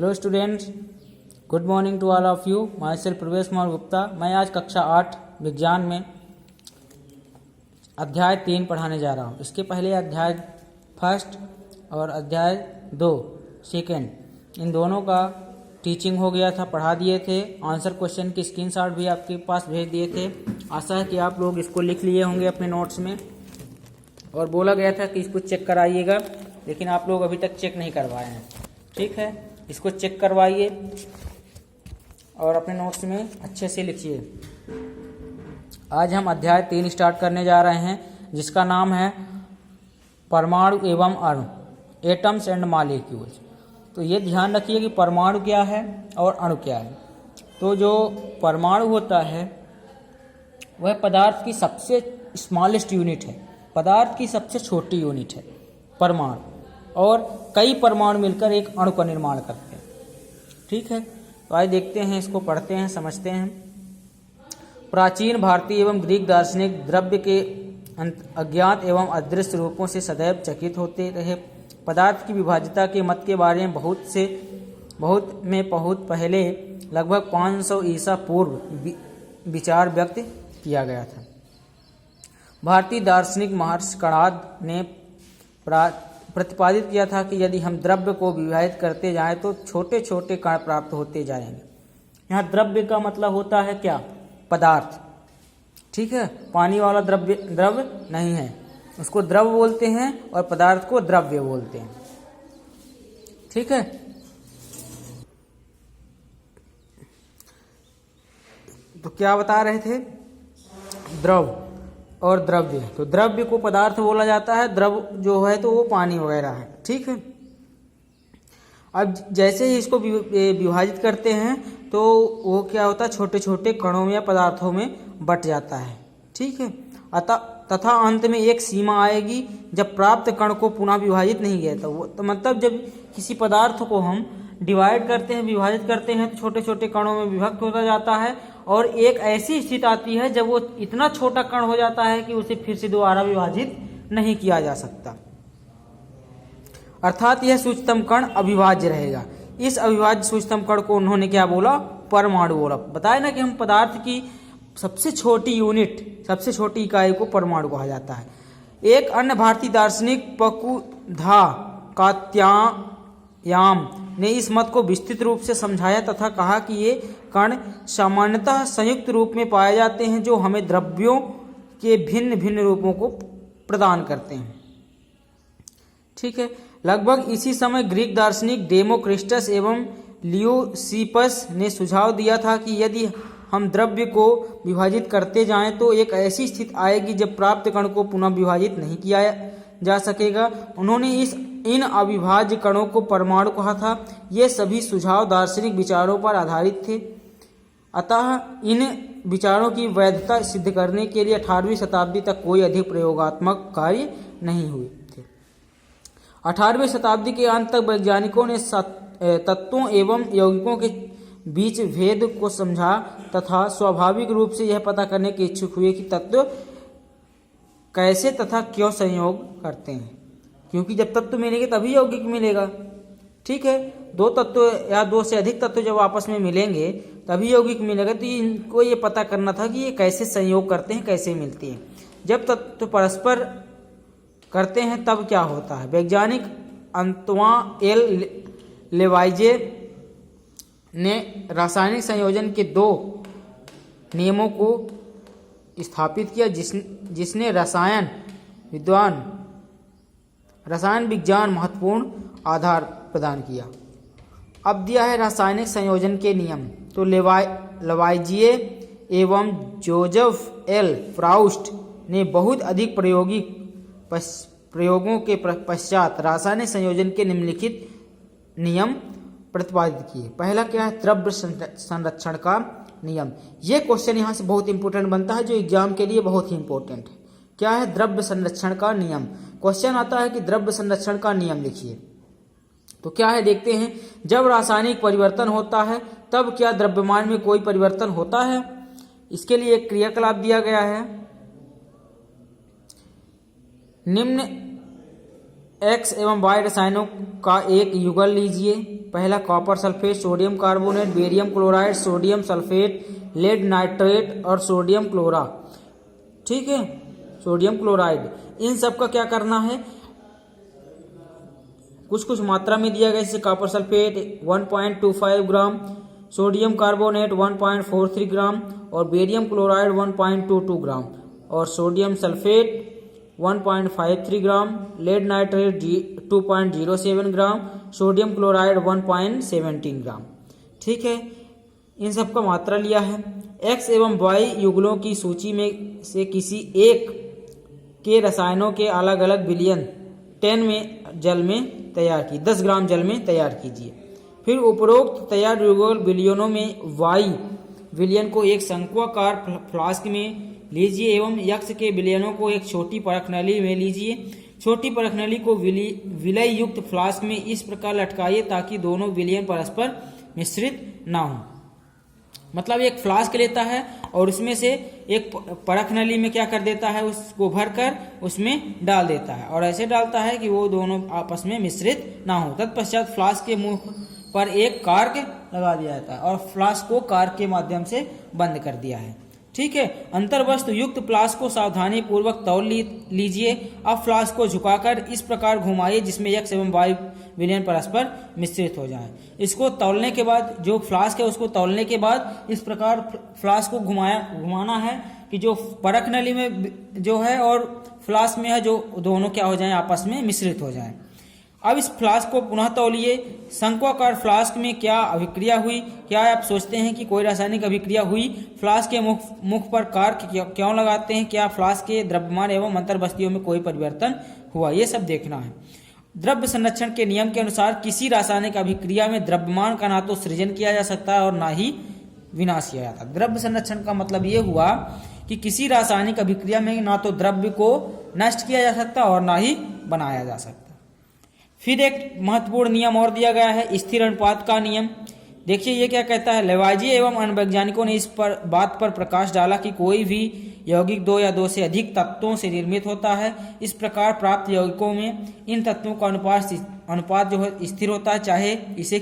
Hello students, good morning to all of you. Myself Pravesh Kumar Gupta. मैं आज कक्षा 8 विज्ञान में अध्याय 3 पढ़ाने जा रहा हूँ। इसके पहले अध्याय 1 और अध्याय 2 सेकेंड, इन दोनों का टीचिंग हो गया था, पढ़ा दिए थे। आंसर क्वेश्चन की स्क्रीनशॉट भी आपके पास भेज दिए थे। आशा है कि आप लोग इसको लिख लिए होंगे अपने नोट्स में, और बोला गया था कि इसको चेक कराइएगा, लेकिन आप लोग अभी तक चेक नहीं करवाए हैं। ठीक है, इसको चेक करवाइए और अपने नोट्स में अच्छे से लिखिए। आज हम अध्याय 3 स्टार्ट करने जा रहे हैं, जिसका नाम है परमाणु एवं अणु, एटम्स एंड मॉलिक्यूल्स। तो ये ध्यान रखिए कि परमाणु क्या है और अणु क्या है। तो जो परमाणु होता है वह पदार्थ की सबसे स्मॉलेस्ट यूनिट है, पदार्थ की सबसे छोटी यूनिट है परमाणु, और कई परमाणु मिलकर एक अणु का निर्माण करते हैं। ठीक है, तो आइए देखते हैं, इसको पढ़ते हैं, समझते हैं। प्राचीन भारतीय एवं ग्रीक दार्शनिक द्रव्य के अज्ञात एवं अदृश्य रूपों से सदैव चकित होते रहे। पदार्थ की विभाज्यता के मत के बारे में बहुत पहले लगभग 500 ईसा पूर्व विचार व्यक्त किया गया था। भारतीय दार्शनिक महर्षि कणाद ने प्रतिपादित किया था कि यदि हम द्रव्य को विभाजित करते जाएं तो छोटे छोटे कण प्राप्त होते जाएंगे। यहाँ द्रव्य का मतलब होता है क्या? पदार्थ। ठीक है, पानी वाला द्रव्य नहीं है, उसको द्रव बोलते हैं, और पदार्थ को द्रव्य बोलते हैं। ठीक है, तो क्या बता रहे थे? द्रव और द्रव्य। तो द्रव्य को पदार्थ बोला जाता है, द्रव जो है तो वो पानी वगैरह है। ठीक है, अब जैसे ही इसको विभाजित करते हैं तो वो क्या होता है, छोटे छोटे कणों में या पदार्थों में बट जाता है। ठीक है, तथा अंत में एक सीमा आएगी जब प्राप्त कण को पुनः विभाजित नहीं किया। तो मतलब जब किसी पदार्थ को हम डिवाइड करते हैं, विभाजित करते हैं, तो छोटे छोटे कणों में विभक्त होता जाता है, और एक ऐसी स्थिति आती है जब वो इतना छोटा कण हो जाता है कि उसे फिर से दोबारा विभाजित नहीं किया जा सकता, अर्थात यह सूक्ष्मतम कण अविभाज्य रहेगा। इस अविभाज्य सूक्ष्मतम कण को उन्होंने क्या बोला? परमाणु बोला। बताया ना कि हम पदार्थ की सबसे छोटी यूनिट, सबसे छोटी इकाई को परमाणु कहा जाता है। एक अन्य भारतीय दार्शनिक पकुधा कात्यायाम ने इस मत को विस्तृत रूप से समझाया तथा कहा कि ये कण सामान्यतः संयुक्त रूप में पाए जाते हैं, जो हमें द्रव्यों के भिन्न भिन्न रूपों को प्रदान करते हैं। ठीक है, लगभग इसी समय ग्रीक दार्शनिक डेमोक्रिटस एवं लियोसिपस ने सुझाव दिया था कि यदि हम द्रव्य को विभाजित करते जाएं तो एक ऐसी स्थिति आएगी जब प्राप्त कण को पुनः विभाजित नहीं किया जा सकेगा। उन्होंने इन अविभाज्य कणों को परमाणु कहा था। ये सभी सुझाव दार्शनिक विचारों पर आधारित थे, अतः इन विचारों की वैधता सिद्ध करने के लिए 18वीं शताब्दी तक कोई अधिक प्रयोगात्मक कार्य नहीं हुए थे। 18वीं शताब्दी के अंत तक वैज्ञानिकों ने तत्वों एवं यौगिकों के बीच भेद को समझा तथा स्वाभाविक रूप से यह पता करने के इच्छुक हुए कि तत्व कैसे तथा क्यों संयोग करते हैं, क्योंकि जब तत्व मिलेंगे तभी यौगिक मिलेगा। ठीक है, दो तत्व या दो से अधिक तत्व जब आपस में मिलेंगे तभी यौगिक मिलेगा। तो इनको ये पता करना था कि ये कैसे संयोग करते हैं, कैसे मिलती हैं। जब तत्व परस्पर करते हैं तब क्या होता है? वैज्ञानिक अंतोइन एल लेवाइजे ने रासायनिक संयोजन के 2 नियमों को स्थापित किया, जिसने रसायन विज्ञान महत्वपूर्ण आधार प्रदान किया। अब दिया है रासायनिक संयोजन के नियम। तो लेवाइजिए एवं जोसेफ एल फ्राउस्ट ने बहुत अधिक प्रयोगों के पश्चात रासायनिक संयोजन के निम्नलिखित नियम प्रतिपादित किए। पहला क्या है? द्रव्य संरक्षण का नियम। ये क्वेश्चन यहाँ से बहुत इंपॉर्टेंट बनता है, जो एग्जाम के लिए बहुत ही इंपॉर्टेंट है। क्या है? द्रव्य संरक्षण का नियम। क्वेश्चन आता है कि द्रव्य संरक्षण का नियम लिखिए। तो क्या है, देखते हैं। जब रासायनिक परिवर्तन होता है तब क्या द्रव्यमान में कोई परिवर्तन होता है? इसके लिए एक क्रियाकलाप दिया गया है। निम्न X एवं Y रसायनों का एक युगल लीजिए पहला copper sulphate, sodium carbonate, barium chloride, sodium sulphate, lead nitrate और सोडियम क्लोरा। ठीक है, सोडियम क्लोराइड, इन सब का क्या करना है, कुछ कुछ मात्रा में दिया गया, जैसे कॉपर सल्फेट 1.25 ग्राम, सोडियम कार्बोनेट 1.43 ग्राम और बेरियम क्लोराइड 1.22 ग्राम और सोडियम सल्फेट 1.53 ग्राम, लेड नाइट्रेट 2.07 ग्राम, सोडियम क्लोराइड 1.17 ग्राम। ठीक है, इन सब का मात्रा लिया है। एक्स एवं वाई युगलों की सूची में से किसी एक के रसायनों के अलग अलग विलयन 10 में जल में तैयार की 10 ग्राम जल में तैयार कीजिए। फिर उपरोक्त तैयार युगल विलयनों में वाई विलयन को एक शंक्वाकार फ्लास्क में लीजिए एवं यक्ष के विलयनों को एक छोटी परख नली में लीजिए। छोटी परख नली को विलय युक्त फ्लास्क में इस प्रकार लटकाइए ताकि दोनों विलयन परस्पर मिश्रित ना हो। मतलब एक फ्लास्क लेता है और उसमें से एक परख नली में क्या कर देता है, उसको भरकर उसमें डाल देता है और ऐसे डालता है कि वो दोनों आपस में मिश्रित ना हो। तत्पश्चात फ्लास्क के मुख पर एक कार्क लगा दिया जाता है और फ्लास्क को कार्क के माध्यम से बंद कर दिया है। ठीक है, अंतर्वस्तु युक्त फ्लास्क को सावधानी पूर्वक तौल लीजिए। अब फ्लास्क को झुकाकर इस प्रकार घुमाइए जिसमें एक्स एवं वाई विलयन परस्पर मिश्रित हो जाए। इसको तौलने के बाद, जो फ्लास्क है उसको तौलने के बाद इस प्रकार फ्लास्क को घुमाना है कि जो परख नली में जो है और फ्लास्क में है जो दोनों क्या हो जाए, आपस में मिश्रित हो जाए। अब इस फ्लास्क को पुनः तौलिए। शंक्वाकार फ्लास्क में क्या अभिक्रिया हुई? क्या आप सोचते हैं कि कोई रासायनिक अभिक्रिया हुई? फ्लास्क के मुख पर कार्क क्यों लगाते हैं? क्या फ्लास्क के द्रव्यमान एवं अंतर्वस्तियों में कोई परिवर्तन हुआ? ये सब देखना है। द्रव्य संरक्षण के नियम के अनुसार किसी रासायनिक अभिक्रिया में द्रव्यमान का ना तो सृजन किया जा सकता है और ना ही विनाश किया जाता। द्रव्य संरक्षण का मतलब ये हुआ कि किसी रासायनिक अभिक्रिया में ना तो द्रव्य को नष्ट किया जा सकता और ना ही बनाया जा सकता। फिर एक महत्वपूर्ण नियम और दिया गया है, स्थिर अनुपात का नियम। देखिए ये क्या कहता है, लेवाइजिए एवं अन्य वैज्ञानिकों ने इस बात पर प्रकाश डाला कि कोई भी यौगिक 2 या 2 से अधिक तत्वों से निर्मित होता है। इस प्रकार प्राप्त यौगिकों में इन तत्वों का अनुपात जो है स्थिर होता है, चाहे इसे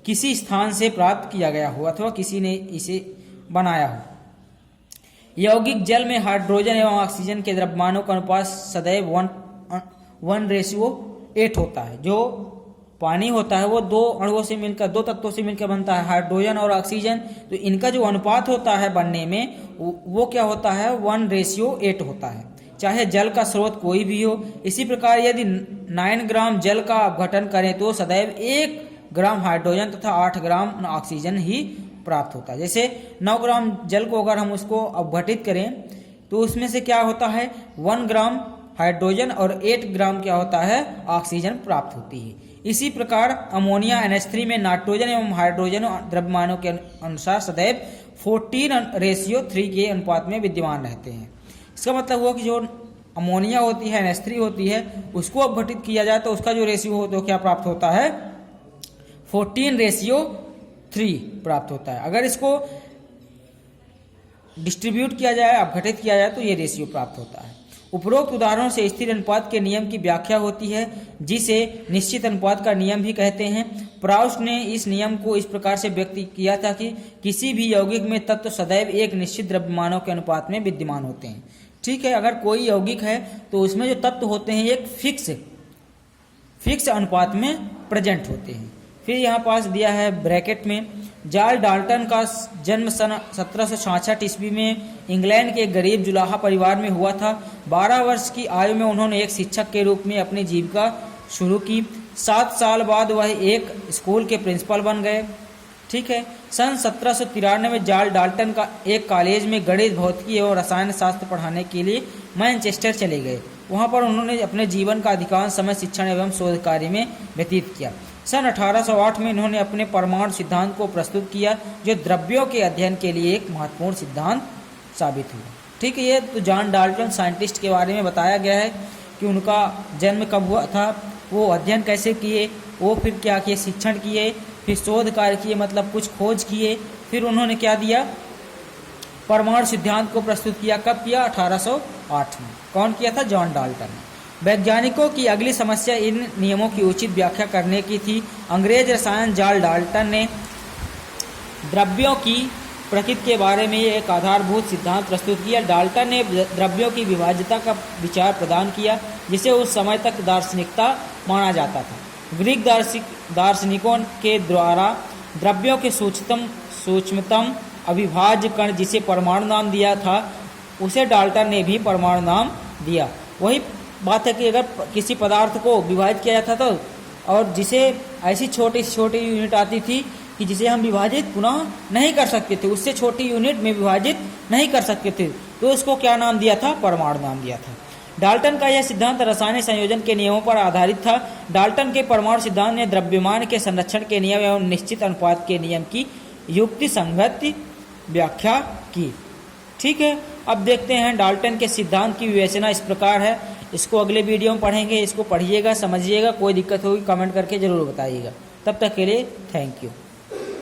किसी स्थान से प्राप्त किया गया हो अथवा किसी ने इसे बनाया हो। यौगिक जल में हाइड्रोजन एवं ऑक्सीजन के द्रव्यमानों का अनुपात सदैव 1:8 होता है। जो पानी होता है वो 2 अणुओं से मिलकर, 2 तत्वों से मिलकर बनता है, हाइड्रोजन और ऑक्सीजन। तो इनका जो अनुपात होता है बनने में वो क्या होता है, 1:8 होता है, चाहे जल का स्रोत कोई भी हो। इसी प्रकार यदि 9 ग्राम जल का अपघटन करें तो सदैव 1 ग्राम हाइड्रोजन तथा 8 ग्राम ऑक्सीजन ही प्राप्त होता है। जैसे 9 ग्राम जल को अगर हम उसको अपघटित करें तो उसमें से क्या होता है, 1 ग्राम हाइड्रोजन और 8 ग्राम क्या होता है, ऑक्सीजन प्राप्त होती है। इसी प्रकार अमोनिया NH3 में नाइट्रोजन एवं हाइड्रोजन द्रव्यमानों के अनुसार सदैव 14:3 के अनुपात में विद्यमान रहते हैं। इसका मतलब हुआ कि जो अमोनिया होती है, NH3 होती है, उसको अपघटित किया जाए तो उसका जो रेशियो हो तो क्या प्राप्त होता है, 14:3 प्राप्त होता है। अगर इसको डिस्ट्रीब्यूट किया जाए, अपघटित किया जाए तो ये रेशियो प्राप्त होता है। उपरोक्त उदाहरणों से स्थिर अनुपात के नियम की व्याख्या होती है, जिसे निश्चित अनुपात का नियम भी कहते हैं। प्राउस्ट ने इस नियम को इस प्रकार से व्यक्त किया था कि किसी भी यौगिक में तत्व सदैव एक निश्चित द्रव्यमानों के अनुपात में विद्यमान होते हैं। ठीक है, अगर कोई यौगिक है तो उसमें जो तत्व होते हैं एक फिक्स अनुपात में प्रेजेंट होते हैं। फिर यहाँ पास दिया है ब्रैकेट में, जार्ज डाल्टन का जन्म सन 1766 ईस्वी में इंग्लैंड के एक गरीब जुलाहा परिवार में हुआ था। 12 वर्ष की आयु में उन्होंने एक शिक्षक के रूप में अपनी जीविका शुरू की। 7 साल बाद वह एक स्कूल के प्रिंसिपल बन गए। ठीक है, सन 1793 में जार्ज डाल्टन का एक कॉलेज में गणित, भौतिकी एवं रसायन शास्त्र पढ़ाने के लिए मैनचेस्टर चले गए। वहाँ पर उन्होंने अपने जीवन का अधिकांश समय शिक्षण एवं शोध कार्य में व्यतीत किया। सन 1808 में इन्होंने अपने परमाणु सिद्धांत को प्रस्तुत किया, जो द्रव्यों के अध्ययन के लिए एक महत्वपूर्ण सिद्धांत साबित हुआ। ठीक है, ये तो जॉन डाल्टन साइंटिस्ट के बारे में बताया गया है कि उनका जन्म कब हुआ था, वो अध्ययन कैसे किए, वो फिर क्या किए, शिक्षण किए, फिर शोध कार्य किए, मतलब कुछ खोज किए, फिर उन्होंने क्या दिया, परमाणु सिद्धांत को प्रस्तुत किया। कब किया? 1808 में। कौन किया था? John Dalton. वैज्ञानिकों की अगली समस्या इन नियमों की उचित व्याख्या करने की थी। अंग्रेज रसायन जाल डाल्टन ने द्रव्यों की प्रकृति के बारे में एक आधारभूत सिद्धांत प्रस्तुत किया। डाल्टन ने द्रव्यों की विभाज्यता का विचार प्रदान किया, जिसे उस समय तक दार्शनिकता माना जाता था। ग्रीक दार्शनिकों के द्वारा द्रव्यों के सूक्ष्मतम अविभाज्य कण, जिसे परमाणु नाम दिया था, उसे डाल्टन ने भी परमाणु नाम दिया। वही बात है कि अगर किसी पदार्थ को विभाजित किया जाता था और जिसे ऐसी छोटी छोटी यूनिट आती थी कि जिसे हम विभाजित पुनः नहीं कर सकते थे, उससे छोटी यूनिट में विभाजित नहीं कर सकते थे, तो उसको क्या नाम दिया था? परमाणु नाम दिया था। डाल्टन का यह सिद्धांत रासायनिक संयोजन के नियमों पर आधारित था। डाल्टन के परमाणु सिद्धांत ने द्रव्यमान के संरक्षण के नियम एवं निश्चित अनुपात के नियम की युक्ति संगत व्याख्या की। ठीक है, अब देखते हैं डाल्टन के सिद्धांत की विवेचना इस प्रकार है। इसको अगले वीडियो में पढ़ेंगे। इसको पढ़िएगा, समझिएगा। कोई दिक्कत होगी कमेंट करके जरूर बताइएगा। तब तक के लिए थैंक यू।